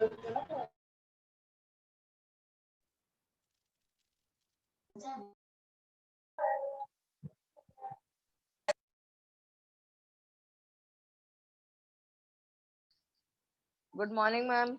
Good morning, ma'am.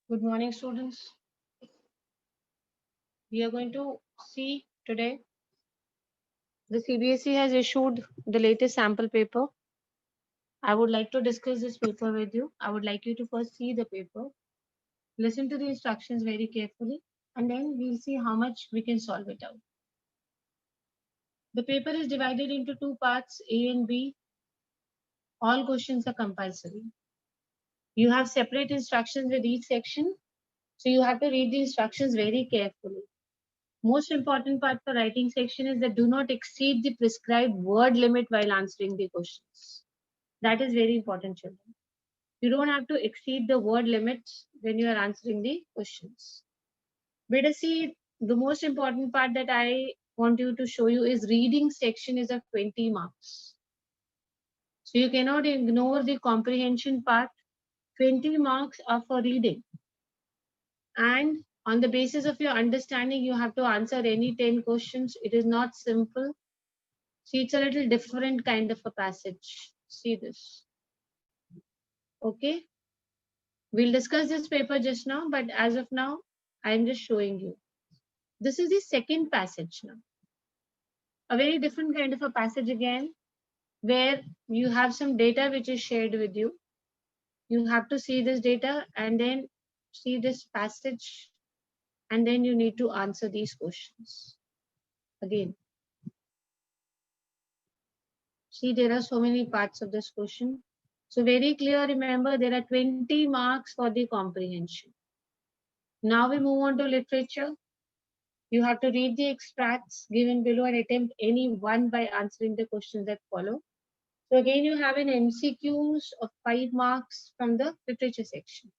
Good morning, students. We are going to see today the CBSE has issued the latest sample paper. I would like to discuss this paper with you. I would like you to first see the paper, listen to the instructions very carefully, and then we'll see how much we can solve it out. The paper is divided into two parts, A and B. All questions are compulsory. You have separate instructions with each section, so you have to read the instructions very carefully. Most important part for writing section is that do not exceed the prescribed word limit while answering the questions. That is very important, children. You don't have to exceed the word limit when you are answering the questions. Better see, the most important part that I want you to show you is reading section is of 20 marks. So you cannot ignore the comprehension part. 20 marks are for reading. And on the basis of your understanding, you have to answer any 10 questions. It is not simple. See, it's a little different kind of a passage. See this. Okay. We'll discuss this paper just now, but as of now, I'm just showing you. This is the second passage now. A very different kind of a passage again, where you have some data which is shared with you. You have to see this data and then see this passage, and then you need to answer these questions. Again, see, there are so many parts of this question. So very clear, remember, there are 20 marks for the comprehension. Now we move on to literature. You have to read the extracts given below and attempt any one by answering the questions that follow. So again, you have an MCQs of 5 marks from the literature section.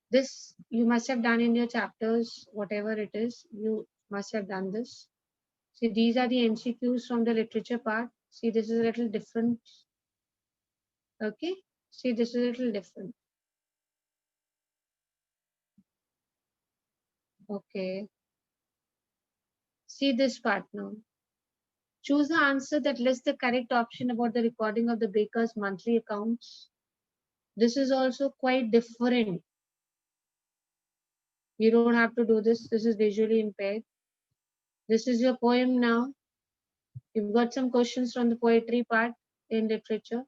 This you must have done in your chapters, whatever it is, you must have done this. See, these are the MCQs from the literature part. See, this is a little different. Okay, see, this is a little different. Okay, see this part now. Choose the answer that lists the correct option about the recording of the baker's monthly accounts. This is also quite different. You don't have to do this. This is visually impaired. This is your poem now. You've got some questions from the poetry part in literature.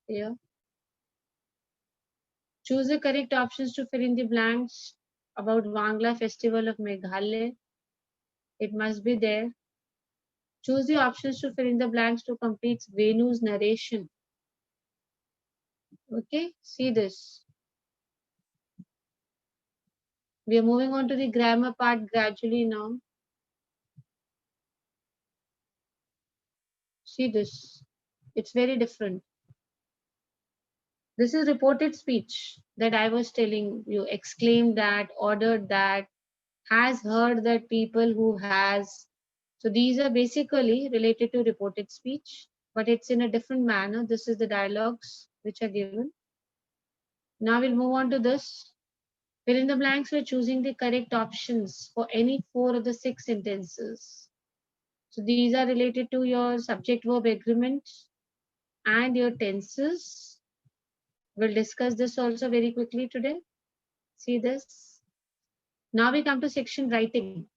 Here. Choose the correct options to fill in the blanks about Wangla festival of Meghalaya. It must be there. Choose the options to fill in the blanks to complete Venu's narration. Okay, see this. We are moving on to the grammar part gradually now. See this. It's very different. This is reported speech that I was telling you, exclaimed that, ordered that, has heard that, people who has. So these are basically related to reported speech, but it's in a different manner. This is the dialogues which are given. Now we'll move on to this. Fill in the blanks by choosing the correct options for any 4 of the 6 sentences. So these are related to your subject verb agreement and your tenses. We'll discuss this also very quickly today. See this. Now we come to section writing.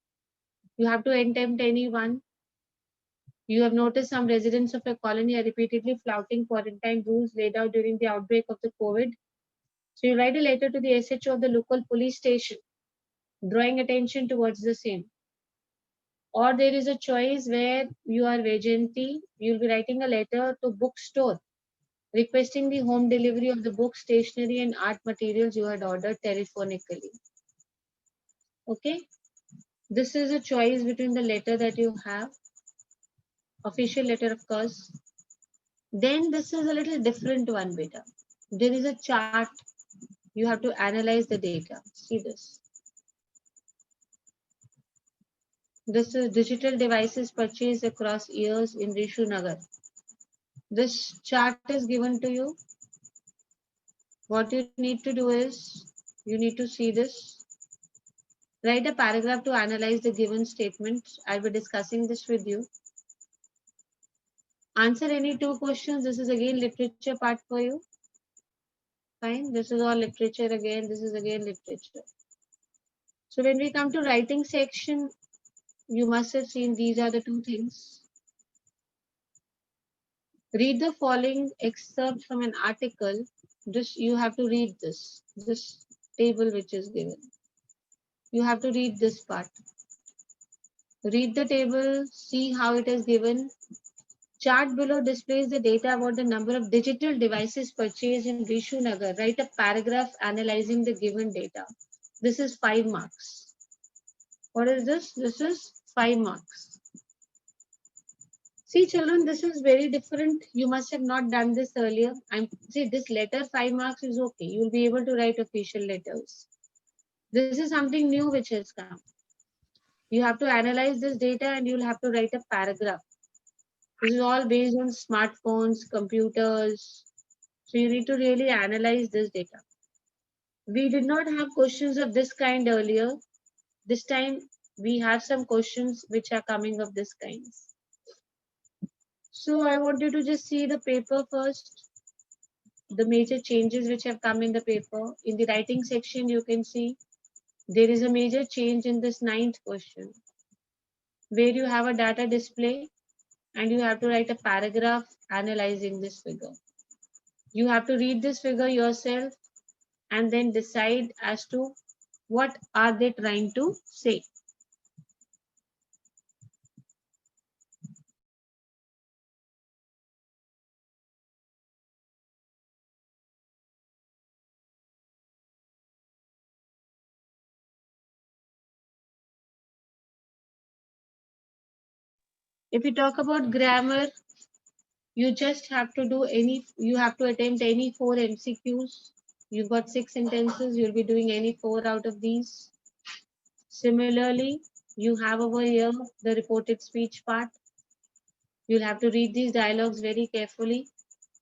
You have to attempt any one. You have noticed some residents of a colony are repeatedly flouting quarantine rules laid out during the outbreak of the COVID. So you write a letter to the SHO of the local police station, drawing attention towards the same. Or there is a choice where you are Vajanti, you'll be writing a letter to bookstore, requesting the home delivery of the book, stationery and art materials you had ordered telephonically. Okay, this is a choice between the letter that you have, official letter of course. Then this is a little different one, beta. There is a chart. You have to analyze the data. See this. This is digital devices purchased across years in Rishu Nagar. This chart is given to you. What you need to do is, you need to see this. Write a paragraph to analyze the given statement. I'll be discussing this with you. Answer any 2 questions. This is again literature part for you. Fine. This is all literature again. This is again literature. So when we come to writing section, you must have seen these are the 2 things. Read the following excerpt from an article. This you have to read this table which is given. You have to read this part. Read the table, see how it is given. Chart below displays the data about the number of digital devices purchased in Rishu Nagar. Write a paragraph analyzing the given data. This is 5 marks. What is this? This is 5 marks. See children, this is very different. You must have not done this earlier. See this letter 5 marks is okay. You will be able to write official letters. This is something new which has come. You have to analyze this data and you'll have to write a paragraph. This is all based on smartphones, computers. So you need to really analyze this data. We did not have questions of this kind earlier. This time we have some questions which are coming of this kind. So I want you to just see the paper first. The major changes which have come in the paper. In the writing section, you can see there is a major change in this 9th question, where you have a data display and you have to write a paragraph analyzing this figure. You have to read this figure yourself and then decide as to what are they trying to say. If you talk about grammar, you just have to do you have to attempt any 4 MCQs. You've got 6 sentences, you'll be doing any 4 out of these. Similarly, you have over here the reported speech part. You'll have to read these dialogues very carefully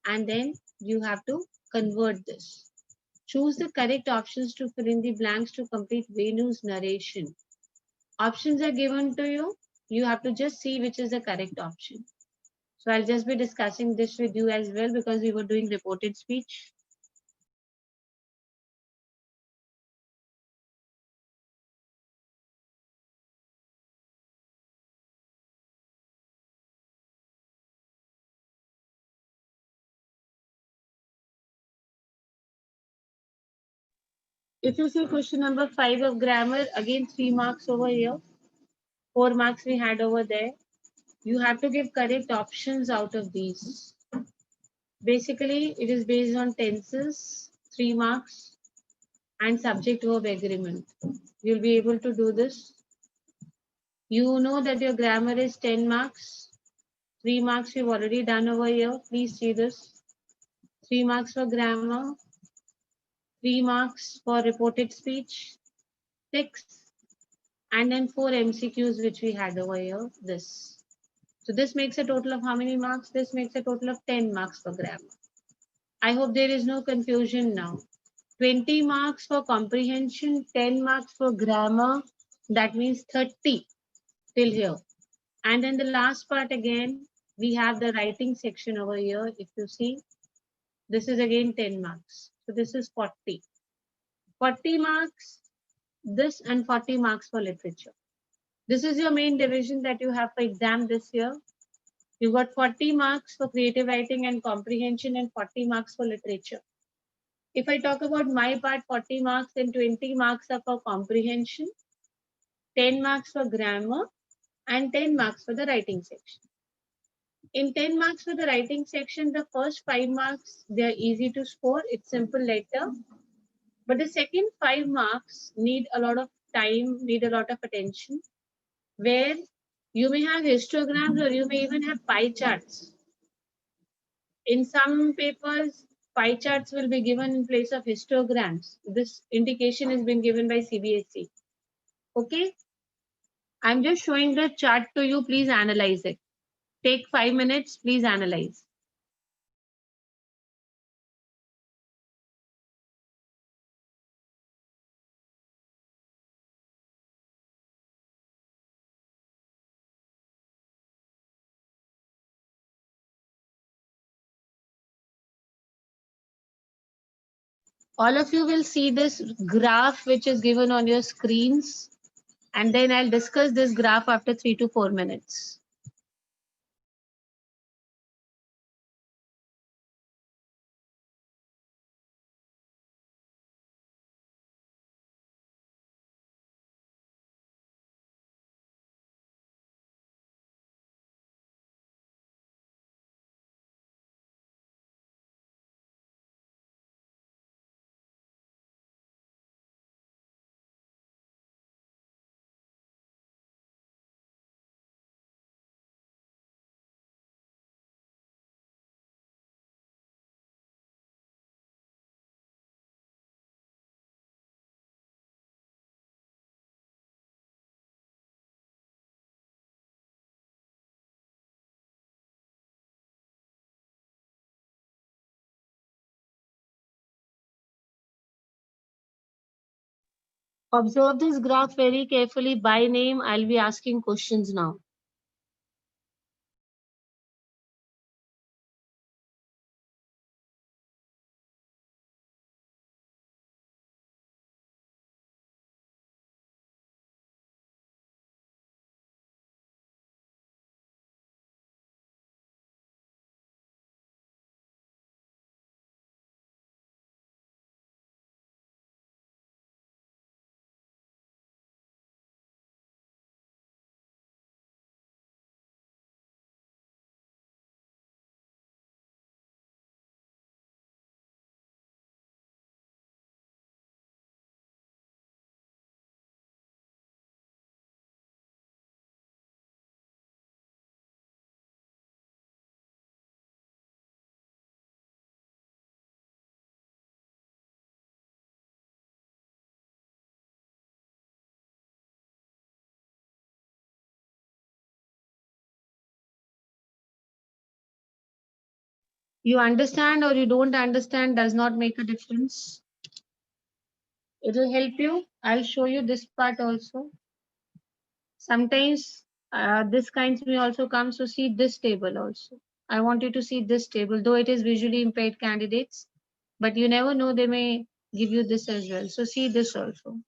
and then you have to convert this. Choose the correct options to fill in the blanks to complete Venu's narration. Options are given to you. You have to just see which is the correct option. So I'll just be discussing this with you as well because we were doing reported speech. If you see question number 5 of grammar, again 3 marks over here, 4 marks we had over there. You have to give correct options out of these. Basically, it is based on tenses, 3 marks, and subject verb agreement. You'll be able to do this. You know that your grammar is 10 marks. 3 marks you've already done over here. Please see this. 3 marks for grammar, 3 marks for reported speech, 6, and then 4 MCQs which we had over here, this. So this makes a total of how many marks? This makes a total of 10 marks for grammar. I hope there is no confusion now. 20 marks for comprehension, 10 marks for grammar. That means 30 till here. And then the last part again, we have the writing section over here. If you see, this is again 10 marks. So this is 40. 40 marks, this, and 40 marks for literature. This is your main division that you have for exam this year. You got 40 marks for creative writing and comprehension and 40 marks for literature. If I talk about my part, 40 marks and 20 marks are for comprehension, 10 marks for grammar, and 10 marks for the writing section. In 10 marks for the writing section, the first 5 marks, they are easy to score. It's simple letter. But the second 5 marks need a lot of time, need a lot of attention, where you may have histograms or you may even have pie charts. In some papers, pie charts will be given in place of histograms. This indication has been given by CBSE. Okay? I'm just showing the chart to you. Please analyze it. Take 5 minutes. Please analyze. All of you will see this graph which is given on your screens, and then I'll discuss this graph after 3 to 4 minutes. Observe this graph very carefully. By name, I'll be asking questions now. You understand or you don't understand does not make a difference. It will help you. I'll show you this part also. Sometimes this kinds may also come. So see this table also. I want you to see this table, though it is visually impaired candidates, but you never know, they may give you this as well. So see this also.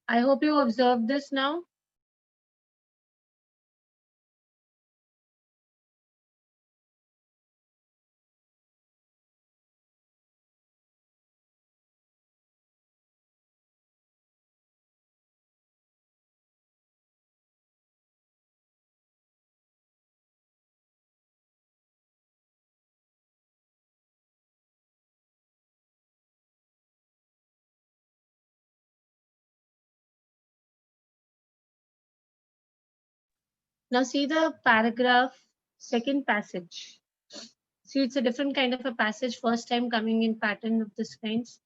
I hope you observed this now. Now see the paragraph, second passage. See, it's a different kind of a passage, first time coming in pattern of this kinds.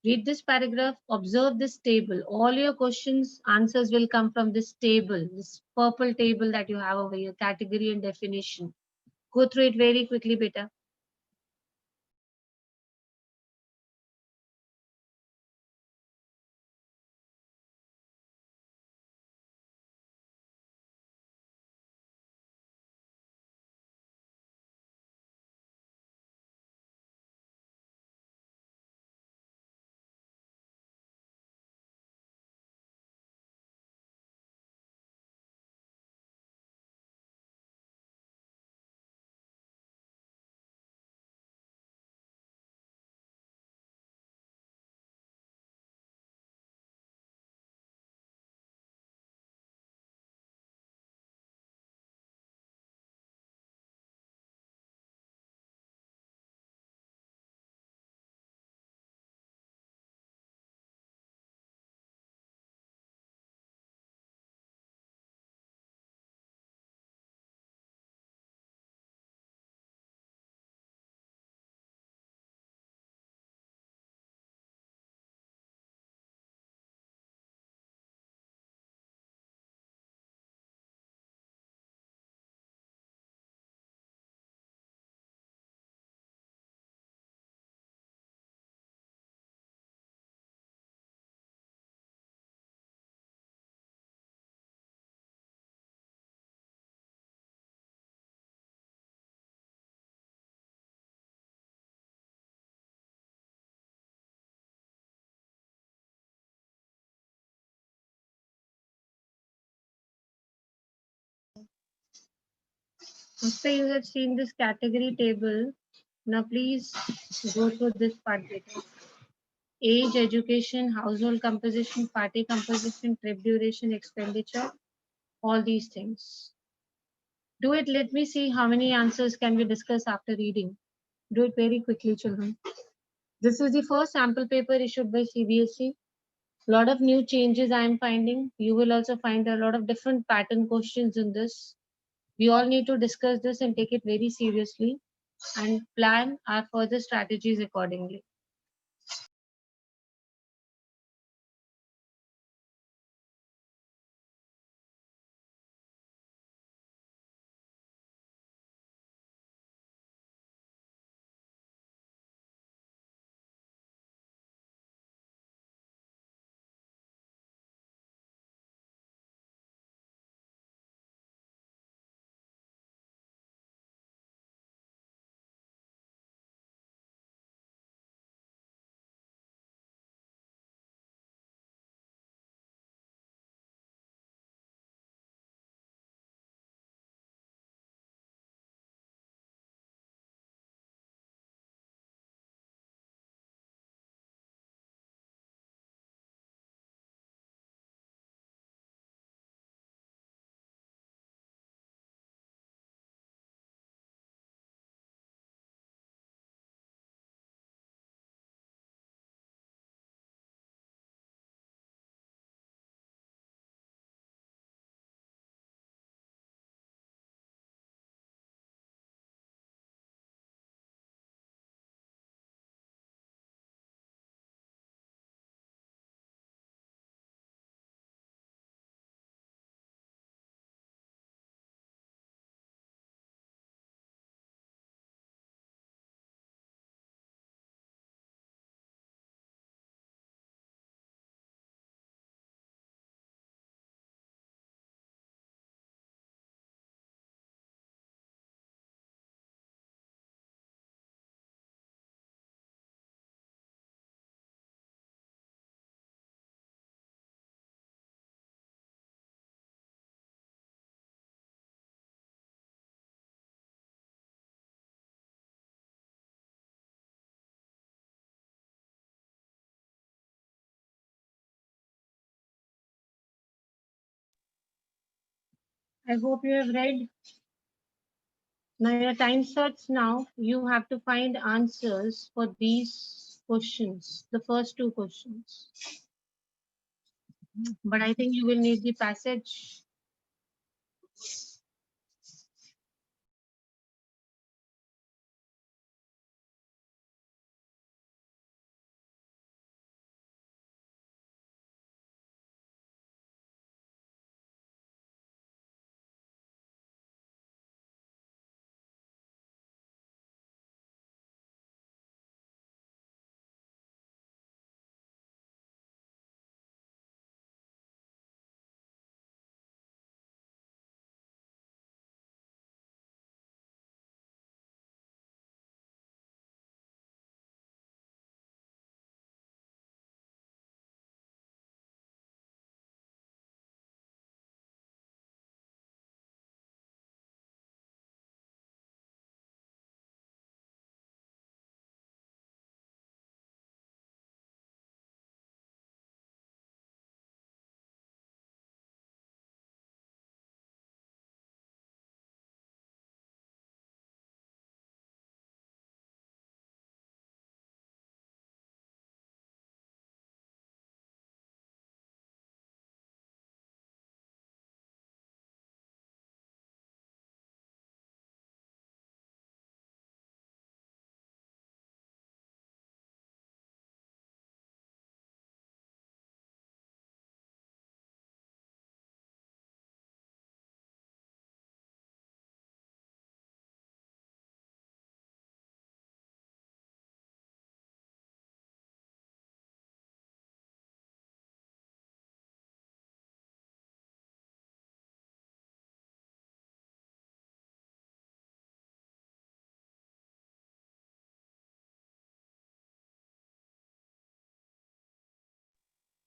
Read this paragraph, observe this table. All your questions, answers will come from this table, this purple table that you have over here, category and definition. Go through it very quickly, beta. After you have seen this category table, now please go through this part beta. Age, education, household composition, party composition, trip duration, expenditure, all these things. Do it. Let me see how many answers can we discuss after reading. Do it very quickly, children. This is the first sample paper issued by CBSE. Lot of new changes I am finding. You will also find a lot of different pattern questions in this. We all need to discuss this and take it very seriously and plan our further strategies accordingly. I hope you have read. Now your time starts now. You have to find answers for these questions, the first two questions. But I think you will need the passage.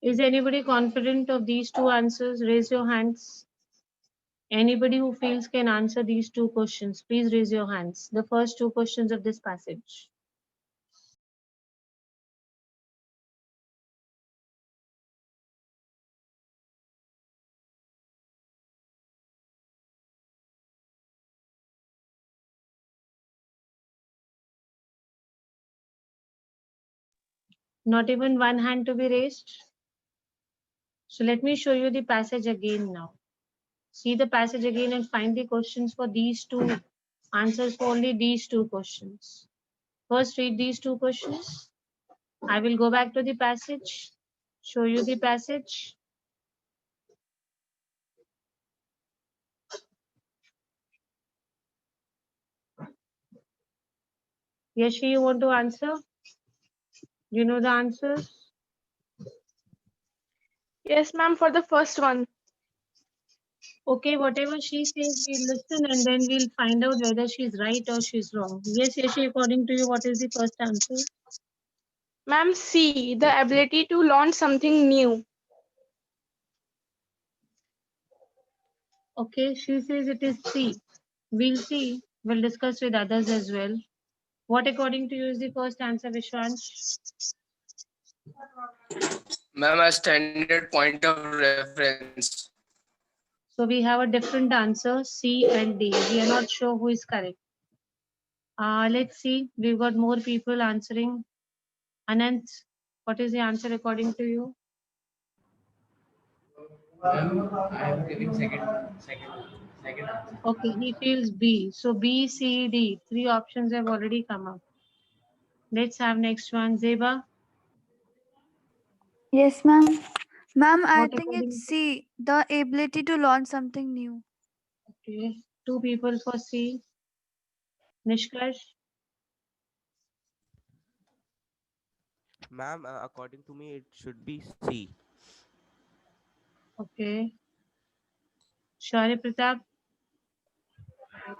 Is anybody confident of these two answers? Raise your hands. Anybody who feels can answer these two questions, please raise your hands. The first two questions of this passage. Not even one hand to be raised. So let me show you the passage again now. See the passage again and find the questions for these two, answers for only these two questions. First read these two questions. I will go back to the passage, show you the passage. Yashi, you want to answer? You know the answers? Yes, ma'am, for the first one. Okay, whatever she says, we'll listen and then we'll find out whether she's right or she's wrong. Yes, Yashi, according to you, what is the first answer? Ma'am, C, the ability to launch something new. Okay, she says it is C. We'll see. We'll discuss with others as well. What according to you is the first answer, Vishwansh? Ma'am, a standard point of reference. So we have a different answer, C and D. We are not sure who is correct. Let's see. We've got more people answering. Anant, what is the answer according to you? Ma'am, I am giving second answer. Okay, he feels B. So B, C, D. Three options have already come up. Let's have next one. Zeba, Yes, ma'am. Ma'am, I what think it's according to? C, the ability to launch something new. Okay, two people for C. Nishkash, Ma'am, according to me, it should be C. okay. Shaurya Pratap,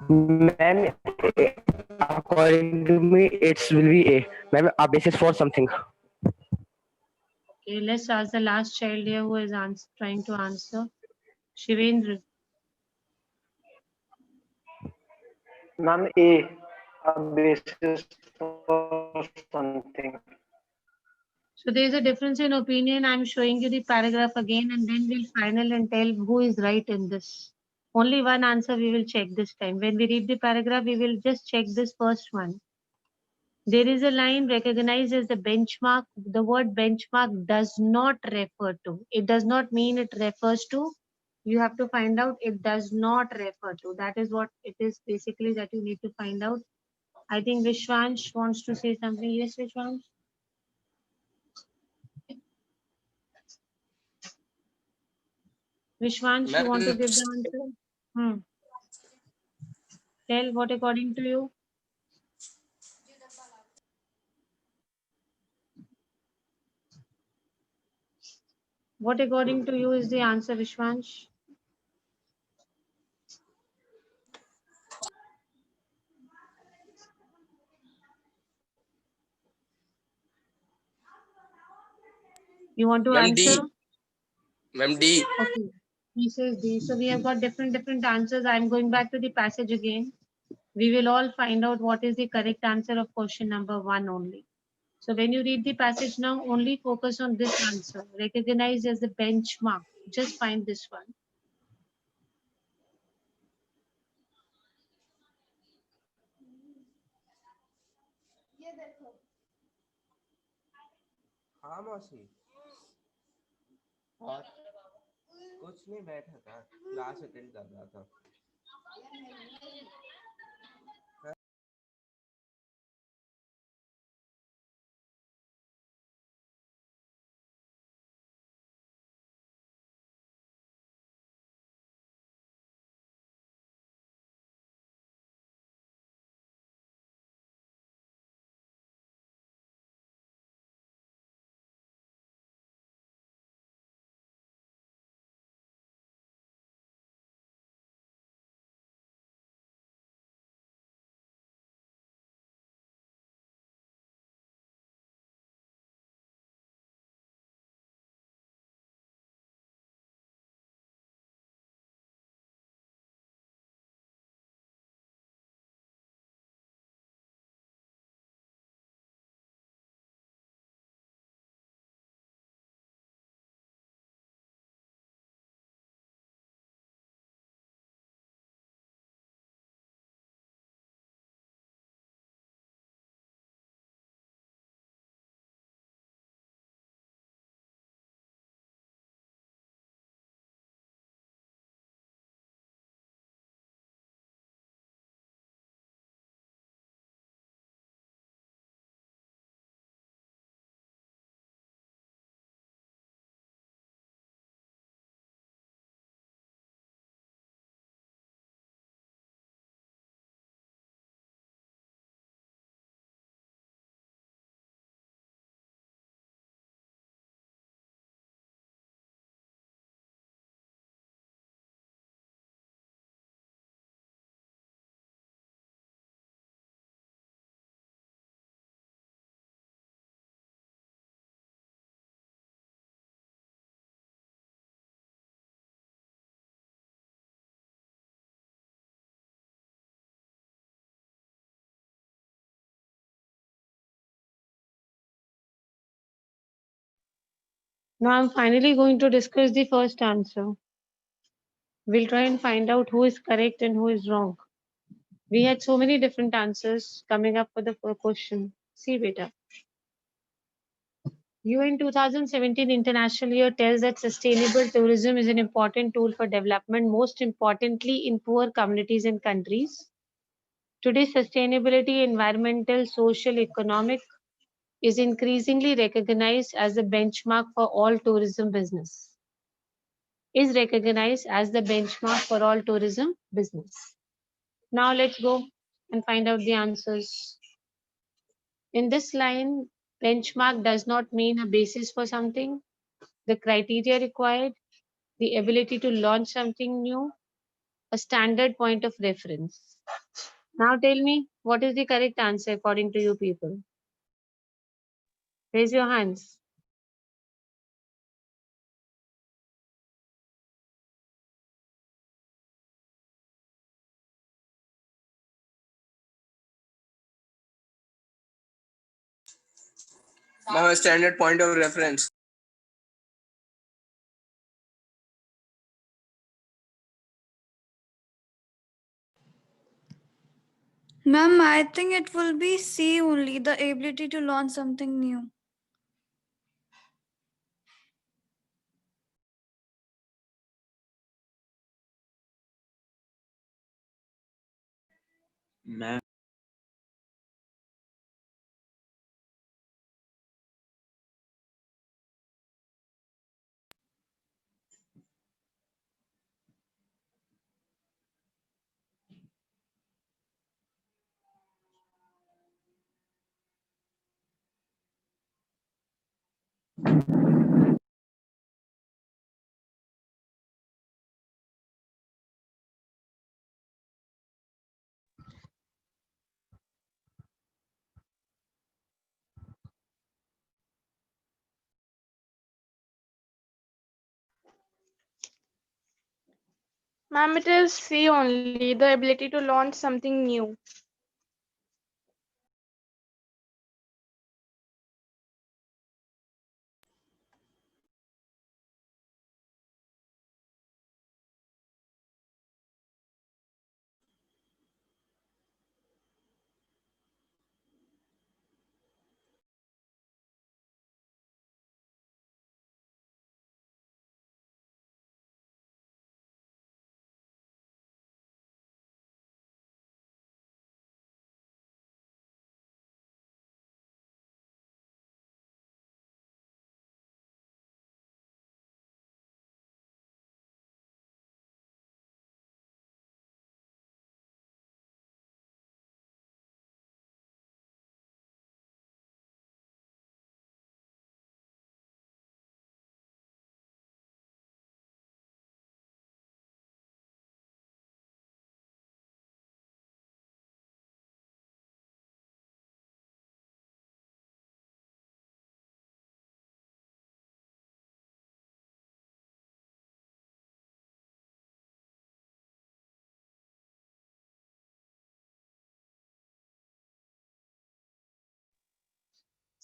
Ma'am, according to me, it will be A. Ma'am, a basis for something. okay. Let's ask the last child here who is trying to answer. Shivendra. Ma'am, a basis for something. So there is a difference in opinion. I'm showing you the paragraph again and then we'll final and tell who is right in this. Only one answer we will check this time. When we read the paragraph, we will just check this first one. There is a line recognized as the benchmark. The word benchmark does not refer to. It does not mean it refers to. You have to find out it does not refer to. That is what it is basically that you need to find out. I think Vishwansh wants to say something. Yes, Vishwansh? Vishwansh, you want to Ma'am, give the answer? Tell what according to you. What according to you is the answer, Vishwansh? You want to ma'am, D. answer? Ma'am, D. Okay. He says D. So we have got different answers. I'm going back to the passage again. We will all find out what is the correct answer of question number 1 only. So when you read the passage now, only focus on this answer. Recognized as the benchmark. Just find this one. हाँ मौसी और कुछ नहीं बैठा था class attend कर रहा था Now I'm finally going to discuss the first answer. We'll try and find out who is correct and who is wrong. We had so many different answers coming up for the question. See, beta. UN 2017 International Year tells that sustainable tourism is an important tool for development, most importantly in poor communities and countries. Today, sustainability, environmental, social, economic, is increasingly recognized as a benchmark for all tourism business. Is recognized as the benchmark for all tourism business. Now let's go and find out the answers. In this line, benchmark does not mean a basis for something, the criteria required, the ability to launch something new, a standard point of reference. Now tell me, what is the correct answer according to you people? Raise your hands. Ma'am, standard point of reference. Ma'am, I think it will be C only, the ability to learn something new. Ma'am, Ma'am, it is C only, the ability to learn something new.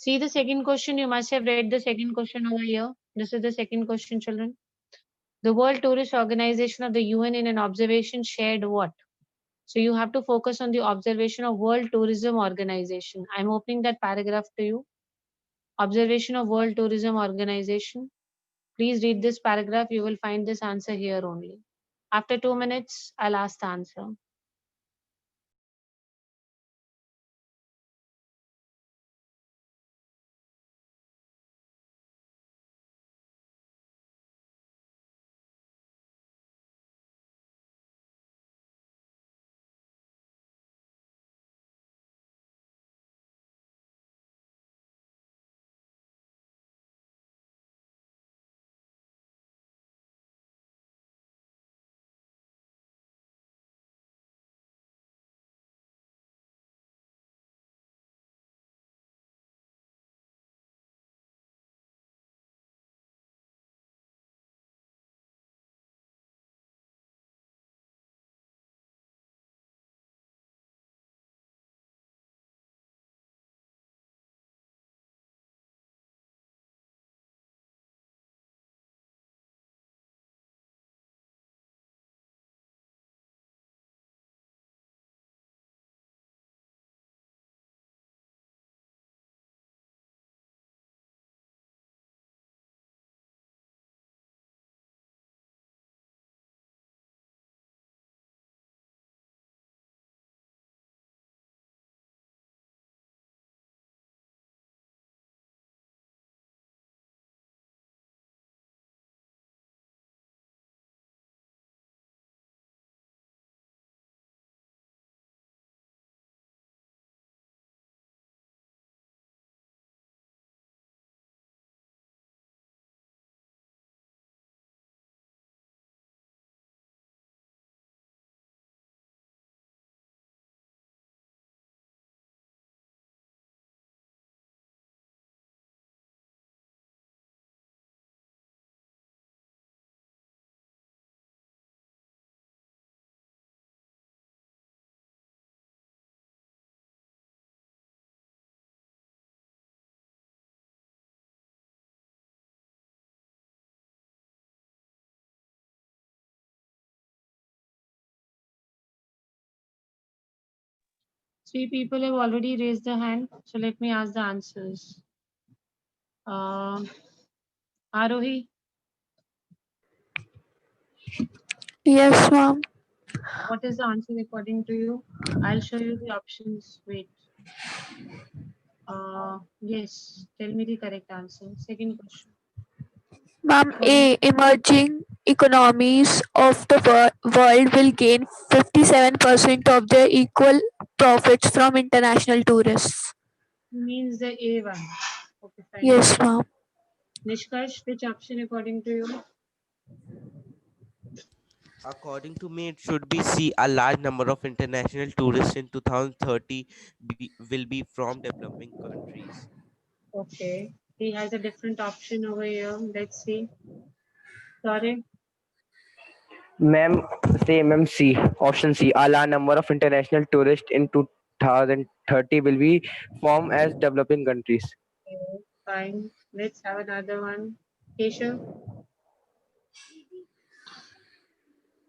See the second question. You must have read the second question over here. This is the second question, children. The World Tourist Organization of the UN in an observation shared what? So you have to focus on the observation of World Tourism Organization. I'm opening that paragraph to you. Observation of World Tourism Organization. Please read this paragraph. You will find this answer here only. After 2 minutes, I'll ask the answer. 3 people have already raised their hand, so let me ask the answers. Arohi, Yes, ma'am. what is the answer according to you? I'll show you the options. Wait. Yes, tell me the correct answer. Second question. Ma'am, According A. Emerging economies of the world will gain 57% of their equal profits from international tourists. means the A1. Okay, fine. Yes, ma'am. Nishkarsh, which option according to you? According to me, it should be C. A large number of international tourists in 2030 will be from developing countries. Okay. He has a different option over here. Let's see. Sorry. Ma'am, same ma'am, C. Option C. A large number of international tourists in 2030 will be formed as developing countries. Okay, fine. Let's have another one. Keshav,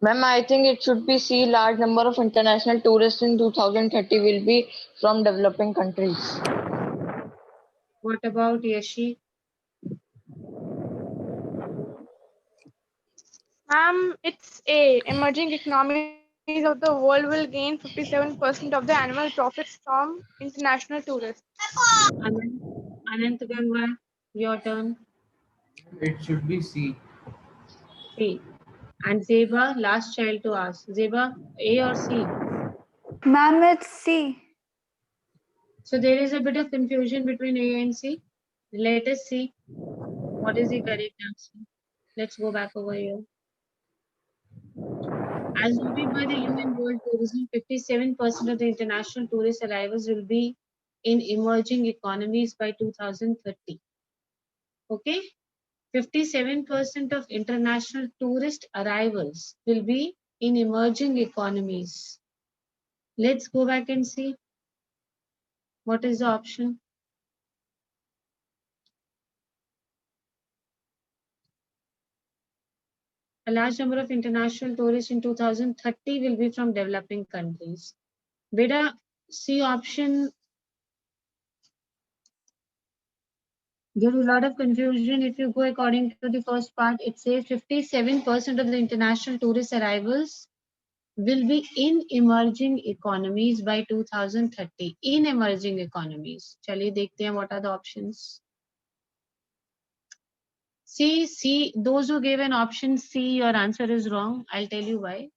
Ma'am, I think it should be C. Large number of international tourists in 2030 will be from developing countries. what about Yashi? Ma'am, it's A. Emerging economies of the world will gain 57% of the annual profits from international tourists. Anant Gangwar, your turn. It should be C. C. And Zeba, last child to ask. Zeba, A or C? Ma'am, it's C. So there is a bit of confusion between A and C. Let us see what is the correct answer. Let's go back over here. As noted by the UN World Tourism, 57% of the international tourist arrivals will be in emerging economies by 2030. Okay? 57% of international tourist arrivals will be in emerging economies. Let's go back and see what is the option. A large number of international tourists in 2030 will be from developing countries. Beta, C option. There is a lot of confusion. If you go according to the first part, it says 57% of the international tourist arrivals will be in emerging economies by 2030. In emerging economies. चलिए देखते हैं what are the options. C, those who gave an option C, your answer is wrong. I'll tell you why.